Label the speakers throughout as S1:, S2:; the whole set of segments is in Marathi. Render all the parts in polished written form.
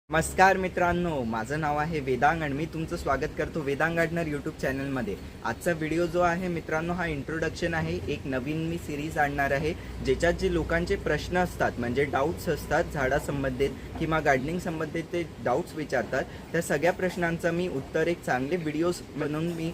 S1: नमस्कार मित्रांनो, माझं नाव आहे वेदांग आणि मी तुमचं स्वागत करतो वेदांग गार्डनर यूट्यूब चॅनलमध्ये। आजचा व्हिडिओ जो आहे मित्रांनो हा इंट्रोडक्शन आहे। एक नवीन मी सिरीज आणणार आहे ज्याच्यात जे लोकांचे प्रश्न असतात म्हणजे डाऊट्स असतात झाडासंबंधित किंवा गार्डनिंग संबंधित ते डाऊट्स विचारतात, त्या सगळ्या प्रश्नांचं मी उत्तर एक चांगले व्हिडिओज बनवून मी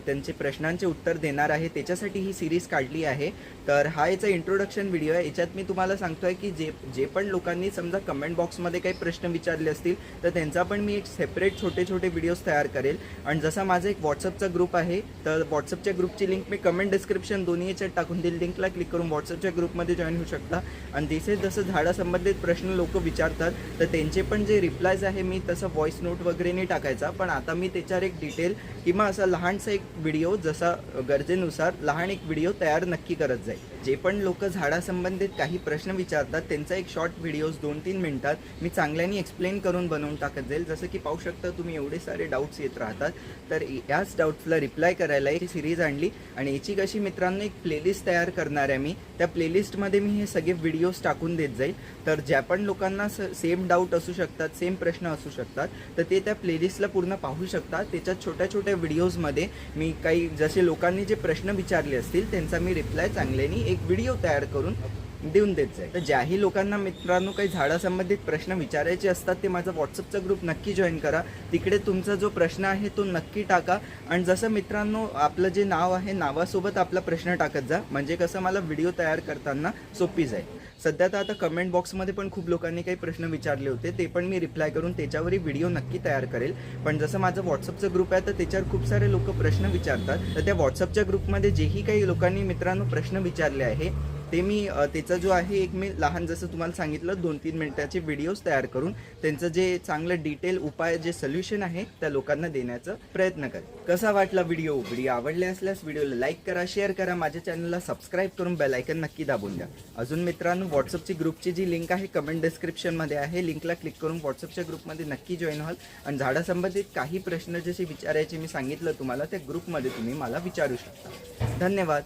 S1: त्यांचे प्रश्नांचे उत्तर देणार आहे। त्याच्यासाठी ही सिरीज काढली आहे। तर हा याचा इंट्रोडक्शन व्हिडिओ आहे। याच्यात मी तुम्हाला सांगतोय की जे पण लोकांनी समजा कमेंट बॉक्समध्ये काही प्रश्न विचारले असतील तर त्यांचा पण मी एक सेपरेट छोटे छोटे व्हिडिओज तयार करेल। आणि जसा माझा एक व्हॉट्सअपचा ग्रुप आहे तर व्हॉट्सअपच्या ग्रुपची लिंक मी कमेंट डिस्क्रिप्शन दोन्ही याच्यात टाकून देईल। लिंकला क्लिक करून व्हॉट्सअपच्या ग्रुपमध्ये जॉईन होऊ शकता। आणि तिथे जसं झाडासंबंधित प्रश्न लोक विचारतात तर त्यांचे पण जे रिप्लायज आहे मी तसं व्हॉइस नोट वगैरे नाही टाकायचा, पण आता मी त्याच्यावर एक डिटेल किंवा असा लहानसा एक व्हिडिओ जसा गरजेनुसार लहान एक व्हिडिओ तयार नक्की करत जाईल। जे पण लोक झाडासंबंधित काही प्रश्न विचारतात त्यांचा एक शॉर्ट व्हिडिओज 2-3 मिनिटात मी चांगल्याने एक्सप्लेन करून बनवून टाकत जाईल। जसं की पाहू शकता तुम्ही एवढे सारे डाऊट्स येत राहतात, तर याच डाऊट्सला रिप्लाय करायला एक सिरीज आणली। आणि याची कशी मित्रांनो एक प्लेलिस्ट तयार करणार आहे मी, त्या प्लेलिस्टमध्ये मी हे सगळे व्हिडिओज टाकून देत जाईल। तर ज्या पण लोकांना सेम डाऊट असू शकतात, सेम प्रश्न असू शकतात, तर ते त्या प्लेलिस्टला पूर्ण पाहू शकतात। त्याच्यात छोट्या छोट्या व्हिडिओजमध्ये मी काही जसे लोकांनी जे प्रश्न विचारले असतील त्यांचा मी रिप्लाय चांगल्याने एक व्हिडिओ तयार करून देऊन देत जाईल। तर ज्याही लोकांना मित्रांनो काही झाडासंबंधित प्रश्न विचारायचे असतात ते माझा व्हॉट्सअपचा ग्रुप नक्की जॉईन करा। तिकडे तुमचा जो प्रश्न आहे तो नक्की टाका। आणि जसं मित्रांनो आपलं जे नाव आहे नावासोबत आपला प्रश्न टाकत जा, म्हणजे कसं मला व्हिडिओ तयार करताना सोपी जाईल। सध्या तर आता कमेंट बॉक्समध्ये पण खूप लोकांनी काही प्रश्न विचारले होते, ते पण मी रिप्लाय करून त्याच्यावरही व्हिडिओ नक्की तयार करेल। पण जसं माझं व्हॉट्सअपचं ग्रुप आहे तर त्याच्यावर खूप सारे लोक प्रश्न विचारतात, तर त्या व्हॉट्सअपच्या ग्रुपमध्ये जेही काही लोकांनी मित्रांनो प्रश्न विचारले आहे ते मी त्याचा जो आहे एक मी लहान जसं तुम्हाला सांगितलं 2-3 मिनिटाचे व्हिडिओज तयार करून त्यांचं जे चांगलं डिटेल उपाय जे सोल्युशन आहे त्या लोकांना देण्याचा प्रयत्न करेल। कसा वाटला व्हिडिओ आवडले असल्यास व्हिडिओला लाईक करा, शेअर करा, माझ्या चॅनलला सबस्क्राईब करून बेल आयकन नक्की दाबून द्या। अजून मित्रांनो व्हॉट्सअपची ग्रुपची जी लिंक आहे कमेंट डिस्क्रिप्शनमध्ये आहे, लिंकला क्लिक करून व्हॉट्सअपच्या ग्रुपमध्ये नक्की जॉईन व्हाल। आणि झाडासंबंधित काही प्रश्न जसे विचारायचे मी सांगितलं तुम्हाला त्या ग्रुपमध्ये तुम्ही मला विचारू शकता। धन्यवाद।